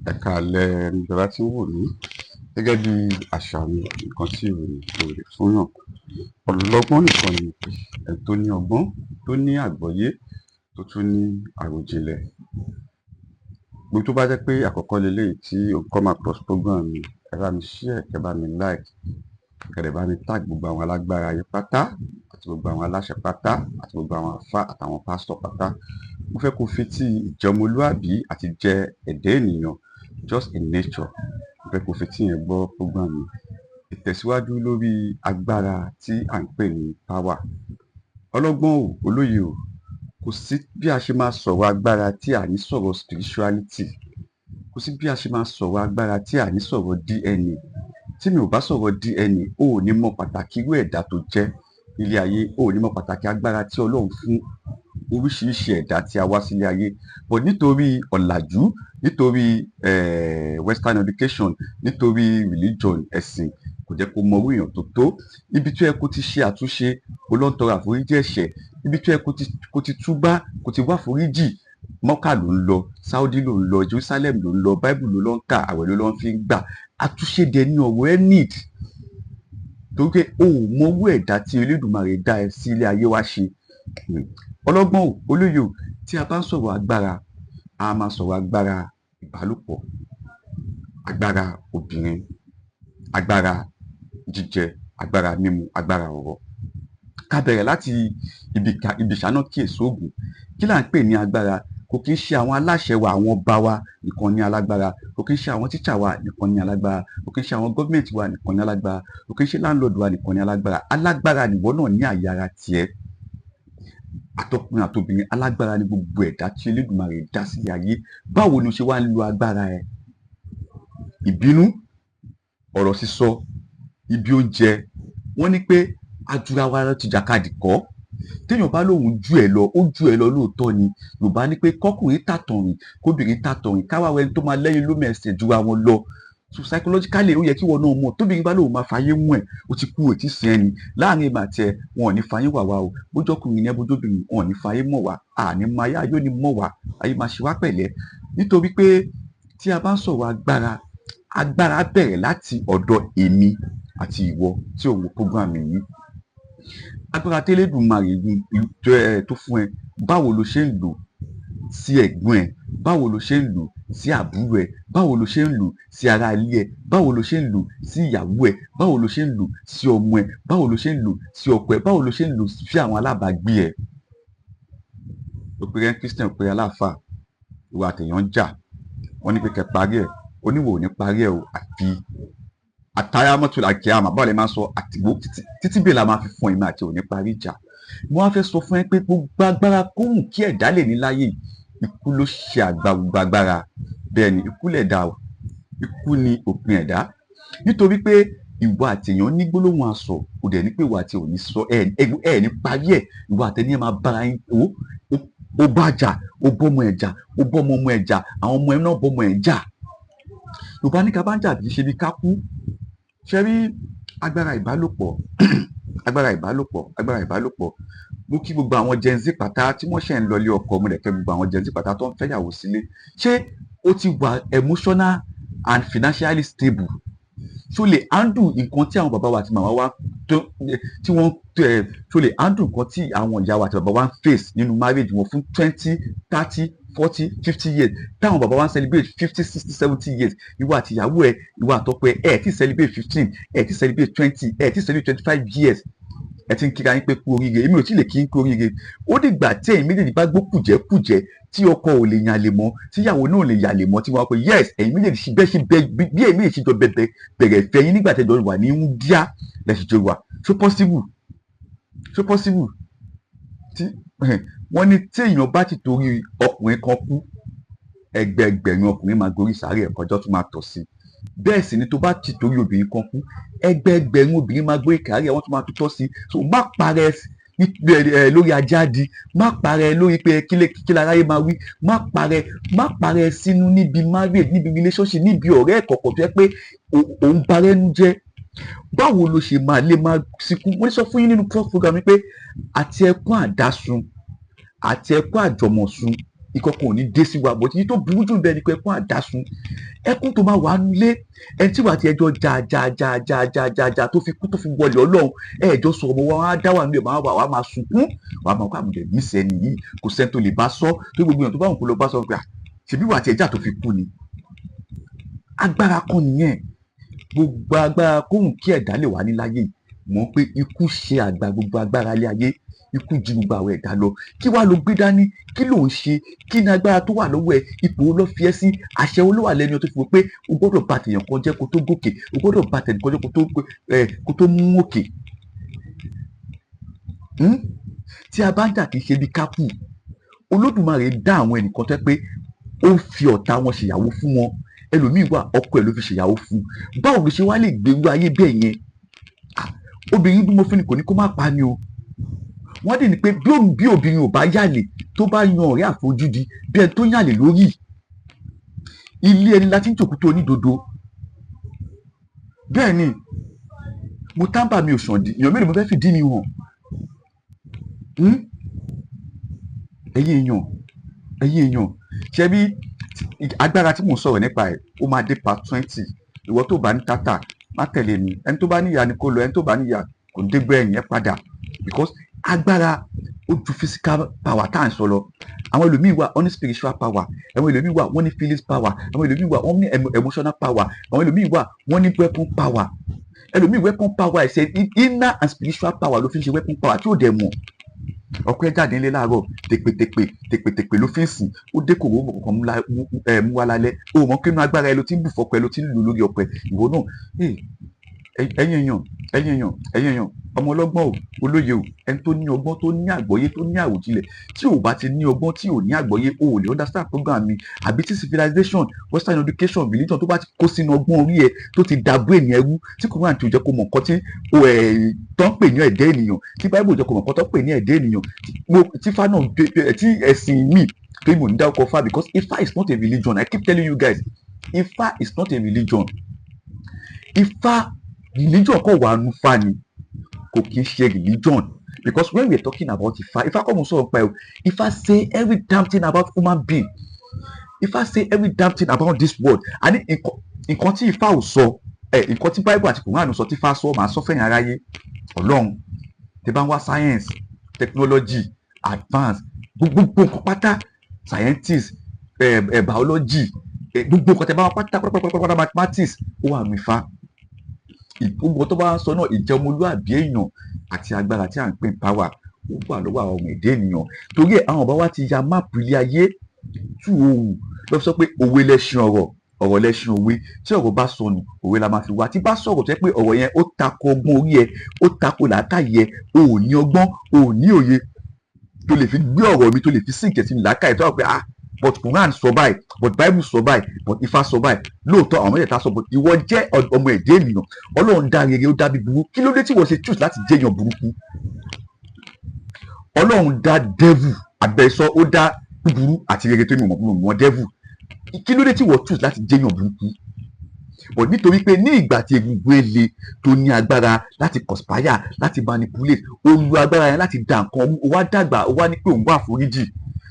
Ẹ̀ka alẹ́ níjọba tí ń wò ní gẹ́gẹ́ bí àṣà mi nǹkan tí ìròyìn kò lè fún yàn. Ọlọ́gbọ́n nìkan ni ẹni tó ní ọgbọ́n, tó ní àgbọ́yé, tó tún ní àròjinlẹ̀. Gbogbo tó bá jẹ́ pé àkọ́kọ́ leléyìí tí o come across program mi, ẹ bá mi share, ẹ bá mi like, ẹ dẹ̀ bá mi tag gbogbo àwọn alágbára ayé pátá àti gbogbo àwọn aláṣẹ pátá àti gbogbo àwọn àlùfáà àtàwọn pásítọ̀ pátá. Mo fẹ́ kó fi tí ìjọmọlúàbí àti jẹ ẹ̀dá ènìyàn just in nature. Mo fẹ́ kó fi tí yẹn gbọ́ program mi. Ìtẹ̀síwájú lórí agbára tí à ń pè ní power. Ọlọ́gbọ́n o, olóye o, kò sí bí a ṣe máa sọ̀rọ̀ agbára tí a ní sọ̀rọ̀ spirituality. Kò sí bí a ṣe máa sọ̀rọ̀ agbára tí a ní sọ̀rọ̀ DNA. Tí mi ò bá sọ̀rọ̀ DNA, o ò ní mọ pàtàkì irú ẹ̀dá tó jẹ́ nílé ayé, o ò ní mọ pàtàkì agbára tí Ọlọ́run fún oríṣiríṣi ẹ̀dá tí a wá sílé ayé. But nítorí ọ̀làjú, nítorí western education, nítorí religion, ẹ̀sìn, kò jẹ́ kó mọ irú èèyàn tó tó. Ibi tó yẹ kó ti ṣe àtúnṣe, o lọ ń tọrọ àforíjì ẹ̀ṣẹ̀. Ibi tó yẹ kó ti túbá, kó ti wá àforíjì, Mọ́kà ló ń lọ, Saudi ló ń lọ, Jerusalem ló ń lọ, Bible ló lọ ń kà, àwẹ̀ ló lọ ń fi ń gbà. Àtúnṣe dẹ̀ ni ọ̀rọ̀ ẹ need. Torí pé o ò mọ irú ẹ̀dá tí Elédùmarè dá ẹ sí ilé ayé wá ṣe. Ọlọ́gbọ́n o, olóye o, tí a bá ń sọ̀rọ̀ agbára, a máa sọ̀rọ̀ agbára ìbálòpọ̀, agbára obìnrin, agbára jíjẹ, agbára mímu, agbára ọ̀rọ̀. Ká bẹ̀rẹ̀ láti ibi ìṣáná kí èso ògùn. Kí là ń pè ní agbára? Kò kí ń ṣe àwọn aláṣẹ wa, àwọn ọba wa nìkan ní alágbára. Kò kí ń ṣe àwọn teacher wa nìkan ní alágbára. Kò kí ń ṣe àwọn government wa nìkan ní alágbára. Kò kí ń ṣe landlord wa nìkan ní alágbára. Alágbára nìwọ náà ní àyè ara tiẹ̀. Àtọkùnrin àtobìnrin, alágbára ni gbogbo ẹ̀dá tí Elédùmarè dá sí ayé. Báwo ni o ṣe wá ń lo agbára ẹ? Ìbínú, ọ̀rọ̀ sísọ, ibi oúnjẹ. Wọ́n ní pé ajura wa lọ ti jàkadì kọ́. Téèyàn bá lóun jù ẹ lọ, ó jù ẹ lọ lóòótọ́ ni. Yorùbá ní pé kọ́kùnrin tàtọ̀rìn, kóbìnrin tàtọ̀rìn, káwá wẹni tó máa lẹ́yìn lómi ẹsẹ̀ jura wọn lọ. So psychologically ó yẹ kí wọn náà mọ̀, tóbìnrin bá lóun máa fàyè mú ẹ, ó ti kú ètí sí ẹni. Láàrin ìgbà tí wọn ò ní fàyè wà wá o. Bójọ́kùnrin ní ẹ bójóbìnrin, wọn ò ní fàyè mọ̀ wá. Àní máa yá yóò ní mọ̀ wá. Ayé máa ṣe wá pẹ̀lẹ́. Nítorí pé tí a bá ń sọ̀rọ̀ agbára, agbára bẹ̀rẹ̀ láti ọ̀dọ̀ èmi àti ìwọ tí ò ń wo program yìí. Agbára t'Elédùmarè tó fún ẹ, báwo lo ṣe ń lò sí ẹ̀gbọ́n ẹ? Báwo lo ṣe ń lò sí àbúrò ẹ? Báwo lo ṣe ń lò sí ará ilé ẹ? Báwo lo ṣe ń lò sí ìyàwó ẹ? Báwo lo ṣe ń lò sí ọmọ ẹ? Báwo lo ṣe ń lò sí ọkọ ẹ? Báwo lo ṣe ń lò sí àwọn alábàágbé ẹ? Ó pe ẹ́ Christian, ó pe ẹ́ aláàfáà, ìwà àtẹ̀yàn ń jà. Wọ́n ní pé kẹ́ parí ẹ̀, oníwò ò ní parí ẹ̀ o, àfi àtàrà mọ́tò làkè àmà. Báwo lè máa sọ àtìgbó títí bẹ́ẹ̀ la máa fi fún ẹ̀mí àti òní parí ìjà. Mo wá fẹ́ sọ fún ẹ pé gbogbo agbára kóhùn kí ẹ̀dá lè ní láyé, ikú ló ṣe àgbà gbogbo agbára. Bẹ́ẹ̀ ni ikú lẹ̀dá o, ikú ni òpin ẹ̀dá. Nítorí pé ìwà àtẹ̀yàn ní gbólóhùn asọ̀, kò dẹ̀ ní pé ìwà àti òní sọ ẹ̀ ní parí ẹ̀. Ìwà àtẹ̀ní ẹ̀ máa bára yín ó bá jà, ó bọ́mọ ẹ̀ jà, ó bọ́mọ ọmọ ẹ̀ jà, àwọn ọmọ ẹ̀ náà bọ́mọ ẹ̀ jà. Yorùbá ní ká bá ń jà kì í ṣe bí ká kú. Ṣé rí agbára ìbálòpọ̀? Agbára ìbálòpọ̀, agbára ìbálòpọ̀. Mo kí gbogbo àwọn Gen Z pátá tí wọ́n ṣẹ̀ ń lọlé ọkọ, mo dẹ̀ kẹ́ gbogbo àwọn Gen Z pátá tó ń fẹ́yàwó sílé. Ṣé o ti wà emotional and financially stable? Ṣó lè handle nǹkan tí àwọn bàbá wa àti màmá wa tí wọ́n ṣó lè handle nǹkan tí àwọn ìyá wa àti bàbá wa ń face nínú marriage wọn fún 20, 30, 40, 50 years? Táwọn bàbá wa ń celebrate 50, 60, 70 years. Ìwọ àti ìyàwó ẹ, ìwọ àtọkọ ẹ ti celebrate 15, ẹ ti celebrate 20, ẹ ti celebrate 25 years. Ẹ ti ń kíra yín pé kú oríire. Èmi ò tí lè kí n kú oríire. Ó dìgbà tí ẹ̀yin méjèèjì bá gbó kùjẹ́kùjẹ́, tí ọkọ ò lè yàn lè mọ́, tí ìyàwó náà ò lè yàn lè mọ́, tí wọ́n á pè yes, ẹ̀yin méjèèjì bí ẹ̀yin méjèèjì jọ bẹ̀rẹ̀ ìfẹ́ yín nígbà tẹ́jọ́ wà ní India lẹ́sìn jọ wà. So possible? So possible? Tí wọ́n ní tí èèyàn bá ti torí ọkùnrin kan kú, ẹgbẹẹgbẹ̀rún ọkùnrin máa gorí sàárè ẹ̀kọ́ ọjọ́ tó máa tọ̀ sí. Bẹ́ẹ̀ sì ni tó bá ti torí obìnrin kan kú, ẹgbẹẹgbẹ̀rún obìnrin máa gorí sàárè ẹ̀ wọ́n tó máa tutọ́ sí. So má parẹ́ lórí ajádi, má parẹ́ lórí pé kí láráyé máa wí, má parẹ́ sínú níbi marriage, níbi relationship, níbi ọ̀rẹ́ ẹ̀kọ̀kọ̀ tó yẹ pé òun parẹ́ ń jẹ́. Báwo lo ṣe máa lè máa sìnkú? Mo ní sọ fún yín nínú program pé àti ẹkún àdásun àti ẹkún àjọmọ̀sun ìkọ̀kan ò ní dé sí wa bọ̀tí tó burú jù bẹ́ẹ̀ ni pé ẹkún àdásùn ẹkún tó máa wà nílé ẹni tí wà á ti ẹjọ́ jà tó fi kú tó fi wọlé ọlọ́run ẹ̀ẹ́jọ́ sọ̀rọ̀ mọ́ wọn á dá wà nílé wàá máa sunkún wàá máa kó àmúdẹ̀ mísẹ̀ ẹni yìí kò sẹ́ni tó lè bá sọ tó gbogbo èèyàn tó bá wọn kó lọ bá sọ pé ṣèbí wà á ti ẹjà tó fi kú ni agbára kan nìyẹn gbogbo agbára kóhùn kí ẹ̀dá lè wà ní láyé mọ̀ pé ikú ṣe àgbà gbogbo agbára ilé ayé ikú ju gbogbo àwọn ẹ̀dá lọ kí wàá lọ gbé dání kí ló ń ṣe kí ni agbára tó wà lọ́wọ́ ẹ ipò wo ló fi ẹ́ sí àṣẹ wo ló wà lẹ́nu tó fi wò pé o gbọ́dọ̀ bá tèèyàn kan jẹ́ kó tó gòkè o gbọ́dọ̀ bá tèèyàn kan jẹ́ kó tó mú òkè tí a bá ń jà kì í ṣe bí kápù Olódùmarè dá àwọn ẹnìkan tẹ́ pé ó fi ọ̀tá wọn ṣèyàwó fún wọn ẹlòmíì wà ọkọ ẹ̀ ló fi ṣèyàwó fún báwo ló ṣe wá lè gbèrú ayé bẹ́ẹ̀ yẹn obìnrin bí mo fi ni kò ní kó má pa ni o wọ́n dì ní pé bí obìnrin ò bá yàlè tó bá yan ọ̀rẹ́ àfojúdi bí ẹni tó yàlè lórí ilé ẹni láti ń jòkó tó onídodo bẹ́ẹ̀ ni mo tábà mi ò sàn dì èèyàn mélòó mo fẹ́ fìdí mi hàn ẹ̀yin èèyàn ṣe bí agbára tí mò ń sọ̀rọ̀ nípa ẹ̀ ó máa dé part 20 ìwọ tó bá ní tátà má tẹ̀lé mi ẹni tó bá níyà ni kó lọ ẹni tó bá níyà kò ní dégbé ẹ̀yìn ẹ̀ padà because agbára ó ju physical power tá à ń sọ lọ àwọn ẹlòmíì wà wọ́n ní spiritual power àwọn ẹlòmíì wà wọ́n ní feelings power àwọn ẹlòmíì wà wọ́n ní emotional power àwọn ẹlòmíì wà wọ́n ní weapon power ẹlòmíì weapon power ẹ̀sẹ̀ inner and spiritual power ló fi ń ṣe weapon power tí ò dẹ̀ mọ̀ ọkọ ẹ jáde nílé láàárọ̀ tèpètèpè ló fi ń sìn ó dé kòwò kankan mú wá lálẹ́ ó mọ̀ kí inú agbára ẹ ló ti ń bù fọpọ ẹ ló ti ń lù lórí ọpẹ ìwọ náà ẹ̀yin èèyàn ọmọ ọlọ́gbọ́n o olóye o ẹni tó ní ọgbọ́n tó ní àgbọ́yé tó ní àròjinlẹ̀ tí ò bá ti ní ọgbọ́n tí ò ní àgbọ́yé o ò lè understand program mi àbí tí civilization western education religion tó bá ti kó sínú ọgbọ́n orí ẹ tó ti dàbò ènìyàn ẹrú tí kò máa tó jẹ́ kó mọ̀ nǹkan tí tó ń pè ní ẹ̀dá ènìyàn tí bible jẹ́ kó mọ̀ nǹkan tó ń pè ní ẹ̀dá ènìyàn tí fa náà tí ẹ̀sìn mi pé mo ní dá ọkọ̀ fa because Ifá is not a religion I keep telling you guys Ifá is not a religion Ifá religion kò wà nù fa ni kò kí n ṣe religion because when we are talking about Ifá kọ́ mo sọ̀rọ̀ pa ẹ̀ o Ifá say every damn thing about human being Ifá say every damn thing about this world àní nǹkan tí Ifá ò sọ nǹkan tí Bible àti Quran sọ tí Ifá sọ màá sọ fẹ́yìn aráyé Ọlọ́run tẹ́ bá ń wá science technology advance gbogbo nǹkan pátá scientist biology gbogbo nǹkan tẹ́ bá wá pátá mathematics ó wà nù Ifá gbogbo tó bá ń sọ náà ìjẹ́ ọmọlúwàbí èèyàn àti agbára tí à ń pè ní power ó wà lọ́wọ́ àwọn ọmọ èdè ènìyàn torí ẹ̀ àwọn ọba wa ti ya máàpù ilé ayé tú ohun lọ sọ pé òwe lẹṣin ọ̀rọ̀ lẹṣin òwe tí ọ̀rọ̀ bá sọnù òwe la máa fi wá tí bá sọ̀rọ̀ tó yẹ pé ọ̀rọ̀ yẹn ó tako ọgbọ́n orí ẹ ó tako làákàyè ẹ o ò ní ọgbọ́n o ò ní òye tó lè fi gbé ọ̀rọ̀ mi tó lè fi sí ìkẹsí làákàyè tó wà pé but Quran sọ báyìí but Bible sọ báyìí but Ifá sọ báyìí lóòótọ́ àwọn mẹ́tẹ̀ẹ̀ta sọ but ìwọ jẹ́ ọmọ èdè ènìyàn Ọlọ́run dá rere ó dá bíburú kí ló dé tí wọ́n ṣe choose láti jẹ́yàn burúkú Ọlọ́run dá devil àbẹ̀sọ ó dá búburú àti rere tó ní mọ̀ devil kí ló dé tí wọ́n choose láti jẹ́yàn burúkú but nítorí pé ní ìgbà tí egungun ele tó ní agbára láti conspire láti manipulate ó lu agbára yẹn láti dá nǹkan ó wá dàgbà ó wá ní pé òun wà àforíjì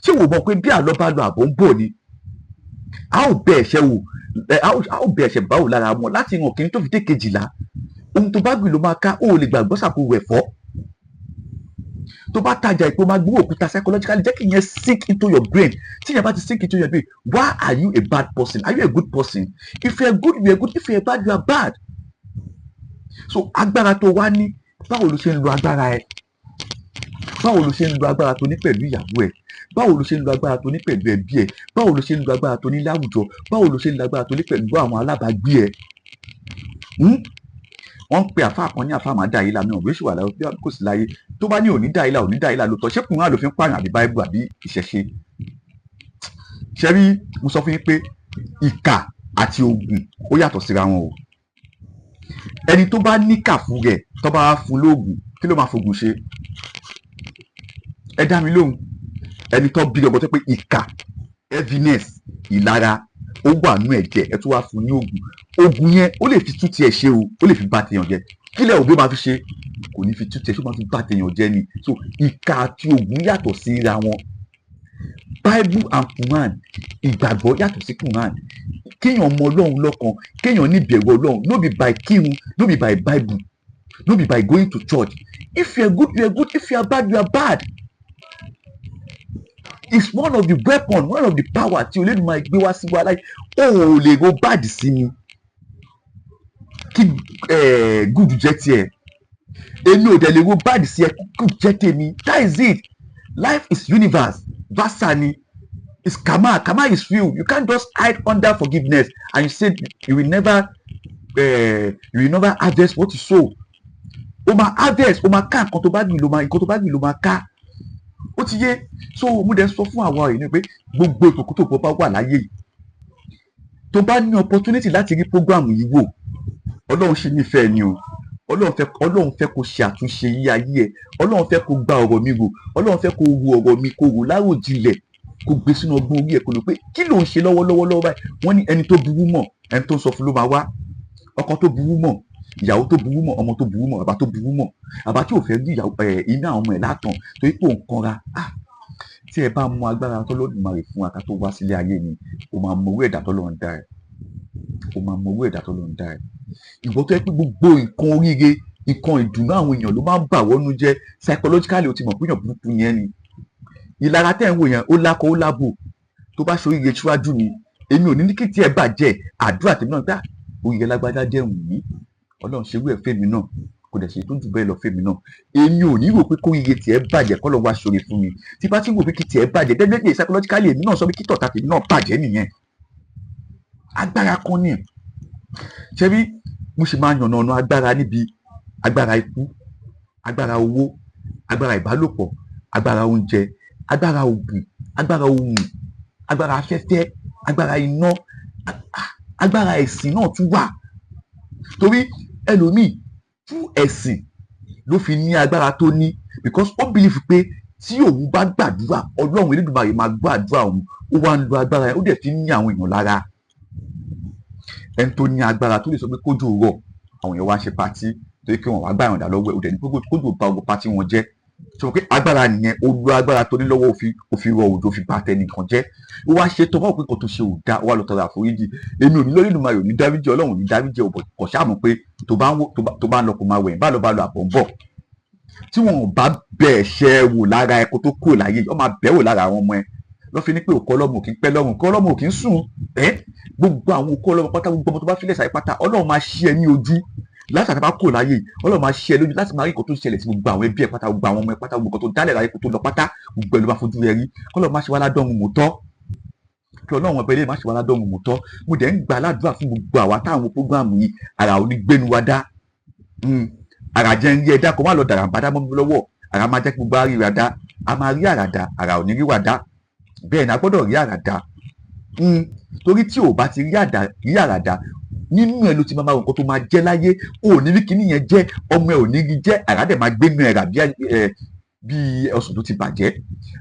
ṣé wò mọ̀ pé bí àlọ́ bá lọ àbọ̀ ń bọ̀ ni a ó bẹ ẹ̀ṣẹ̀ wò a ó bẹ ẹ̀ṣẹ̀ báwo lára wọn láti ìran kìíní tó fi dé kejìlá ohun tó bá gbìn ló máa ká ó lè gbàgbọ́ sàkóso ẹ̀fọ́ tó bá tajà ìpò máa gbówó òkúta psychologically jẹ́ kí yẹn sink into your brain tí yẹn bá ti sink into your brain why are you a bad person are you a good person if you are good you are good if you are bad you are bad so agbára tó wá ní báwo ló ṣe ń lo agbára ẹ báwo ló ṣe ń lo agbára tó ní pẹ̀lú ìyàwó ẹ báwo ló ṣe ń lo agbára tó ní pẹ̀lú ẹbí ẹ báwo ló ṣe ń lo agbára tó ní láwùjọ báwo ló ṣe ń lo agbára tó ní pẹ̀lú àwọn alábàágbé ẹ wọ́n ń pe àfa kan ní àfa màá dá yìí la mi ò bí ó ṣì wà láyé bí kò sí láyé tó bá ní òní dá yìí la ló tọ́ ṣé kùnrin àlò fi ń pààyàn àbí báíbù àbí ìṣẹ̀ṣe ṣe rí mo sọ fún yín pé ìkà àti oògùn ó yàtọ̀ síra wọn o ẹni tó bá níkà fún rẹ̀ tó bá fún lóògùn kí ló máa fògùn ṣe ẹ dá mi lóhùn ẹni tó bí ọgbọ́n tó pé ìkà heaviness ìlara ó wà nú ẹ̀jẹ̀ ẹ tún wá fún ní oògùn yẹn ó lè fi tú tiẹ̀ ṣe o ó lè fi bá tèèyàn jẹ kílẹ̀ òbí máa fi ṣe kò ní fi tú tiẹ̀ ṣé ó máa fi bá tèèyàn jẹ ni so ìkà àti oògùn yàtọ̀ síra wọn Bible and Quran, ìgbàgbọ́ yàtọ̀ sí Quran. Kéèyàn mọ Ọlọ́run lọ́kan, kéèyàn ní ìbẹ̀rù Ọlọ́run, no be by kírun, no be by Bible, no be by going to church. If you are good, you are good. If you are bad, you are bad. It's one of the weapon, one of the power tí Olódùmarè gbé wá sí wa láyé. O ò lè ro bad sí mi kí good jẹ́ tiẹ̀. Èmi ò dẹ̀ lè ro bad sí ẹ kí good jẹ́ tèmi. That is it. Life is universe. Versa ni. It's karma. Karma is real. You can't just hide under forgiveness and you say you will never harvest what you sow. O máa harvest, o máa ká nǹkan tó bá gbìn ló máa ká. Ó ti yé. So mo dẹ̀ sọ fún àwa yìí ni pé gbogbo ìkòkòtò tó bá wà láyé yìí tó bá ní opportunity láti rí program yìí wò, Ọlọ́run ṣì nífẹ̀ẹ́ ni o. Ọlọ́run fẹ́ kó ṣe àtúnṣe yí ayé ẹ̀. Ọlọ́run fẹ́ kó gba ọ̀rọ̀ mi wò. Ọlọ́run fẹ́ kó wo ọ̀rọ̀ mi kó wò láròjinlẹ̀, kó gbé sínú ọgbọ́n orí ẹ̀ kó lò pé kí ló ń ṣe lọ́wọ́lọ́wọ́ báyìí. Wọ́n ní ẹni tó burú mọ̀, ẹni tó ń sọ fún ló máa wá. Ọkọ tó burú mọ̀, ìyàwó tó burú mọ̀, ọmọ tó burú mọ̀, bàbá tó burú mọ̀, bàbá tí ò fẹ́ rí iná àwọn ọmọ ẹ̀ látàn torí pé òun kanra. Tí ẹ bá mọ agbára t'Olódùmarè fún wa ká tó wá sílé ayé ni, o máa mọ owó ẹ̀dá t'Ọlọ́run dá ẹ. O máa mọ owó ẹ̀dá t'Ọlọ́run dá ẹ. Ìwọ tó yẹ pé gbogbo nǹkan oríire, nǹkan ìdùnnú àwọn èèyàn ló máa ń bà wọ́nú jẹ́. Psychologically o ti mọ̀ pé èèyàn burúkú yẹn ni. Ìlara tẹ́ ń wò yẹn ó lákọ ó lábò. Tó bá ṣoríire síwájú mi, èmi ò ní kí tí ẹ bàjẹ́. Àdúrà tèmi náà gbà oríire lágbájá jẹ́ wù mí. Ọlọ́run ṣe wú ẹ̀ fèmí náà, kò dẹ̀ ṣe tó jù bẹ́ẹ̀ lọ fèmí náà. Èmi ò ní rò pé kóríire tiẹ̀ bàjẹ́ kọ́ lọ wá ṣoore fún mi. Tí bá ti ń wò pé kí tiẹ̀ bàjẹ́ definitely psychologically èmi náà sọ pé kí tọ̀tà tèmi náà bàjẹ́ nìyẹn. Agbára kan ni. Ṣé bí mo ṣe máa yànnà ọ̀nà agbára níbi agbára ikú, agbára owó, agbára ìbálòpọ̀, agbára oúnjẹ, agbára ògùn, agbára ohun, agbára afẹ́fẹ́, agbára iná, agbára ẹ̀sìn náà tún wà. Torí ẹlòmíì fún ẹ̀sìn ló fi ní agbára tó ní because ó believe pé tí òun bá gbàdúrà Ọlọ́run Elédùmarè máa gbàdúrà òun. Ó wá ń lo agbára yẹn, ó dẹ̀ fi ń ní àwọn èèyàn lára. Ẹni tó ní agbára tó lè sọ pé kójò rọ̀, àwọn èèyàn wá ṣe patí torí pé wọ́n wá gbà yọ̀ǹda lọ́wọ́ ẹ̀, ó dẹ̀ ní pé kójò bà gbogbo patí wọn jẹ́. Sọ pé agbára nìyẹn, ó lo agbára tó ní lọ́wọ́ ó fi rọ òjò, ó fi bà tẹnìkan jẹ́. Ó wá ṣe tó wọ́n pé kò tó ṣe ò dá, ó wá lọ tọrọ àforíjì. Èmi ò ní Olódùmarè ò ní dáríjì, Ọlọ́run ò ní dáríjì ọ̀bọ̀ kò ṣàmù pé tó bá ń lọ kó máa wẹ̀ bá lọ àbọ̀ ń bọ̀. Tí wọn bá bẹ̀ ẹ̀ṣẹ̀ wò lára ẹ kó tó kúrò láyé, ó máa bẹ̀ wò lára àwọn ọmọ ẹ. Lọ́ fi ní pé òkú ọlọ́mọ kì í pẹ́ lọ́rùn, òkú ọlọ́mọ kì í sùn. Gbogbo àwọn òkú ọlọ́mọ pátá, gbogbo ọmọ tó bá fi lẹ́sàáyé pátá, Ọlọ́run máa ṣí ẹ ní ojú láti àtàbá kúrò láyé. Ọlọ́run máa ṣí ẹ lójú láti máa rí nǹkan tó ń ṣẹlẹ̀ sí gbogbo àwọn ẹbí ẹ pátá, gbogbo àwọn ọmọ ẹ pátá, gbogbo nǹkan tó dálẹ̀ láyé kó tó lọ pátá, gbogbo ẹ ló máa fojú rẹ rí. Ọlọ́run máa ṣe wá ládọ́run mòótọ́. Kí Ọlọ́run ọbẹ̀ lè má ṣe wá ládọ́run mòótọ́. Mo dẹ̀ ń gbà ládùúrà fún gbogbo àwa táwọn prógráàmù yìí, àrà ò ní gbénu wa dá. Àrà jẹ́ ń rí ẹ̀dá kó má lọ dàrà bàdá mọ́ mi lọ́wọ́. Àrà máa jẹ́ kí gbogbo àrí rà dá. A máa rí àrà dá, àrà ò ní rí wà dá. Bẹ́ẹ̀ ni a gbọ́dọ̀ rí àrà dá. Torí tí ò bá ti rí àrà dá, nínú ẹ ló ti máa wọ nǹkan tó máa jẹ́ láyé. Ò ní rí kíní yẹn jẹ́, ọmọ ẹ ò ní rí jẹ́, àrà dẹ̀ máa gbénu ẹ̀ rà bí ọsàn tó ti bàjẹ́.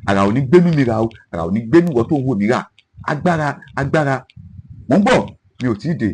Àrà ò ní gbénu mi rà o, àrà ò ní gbénu wọ́n tó ń wò mí rà. Agbára, mò ń bọ̀, mi ò tí ì dé.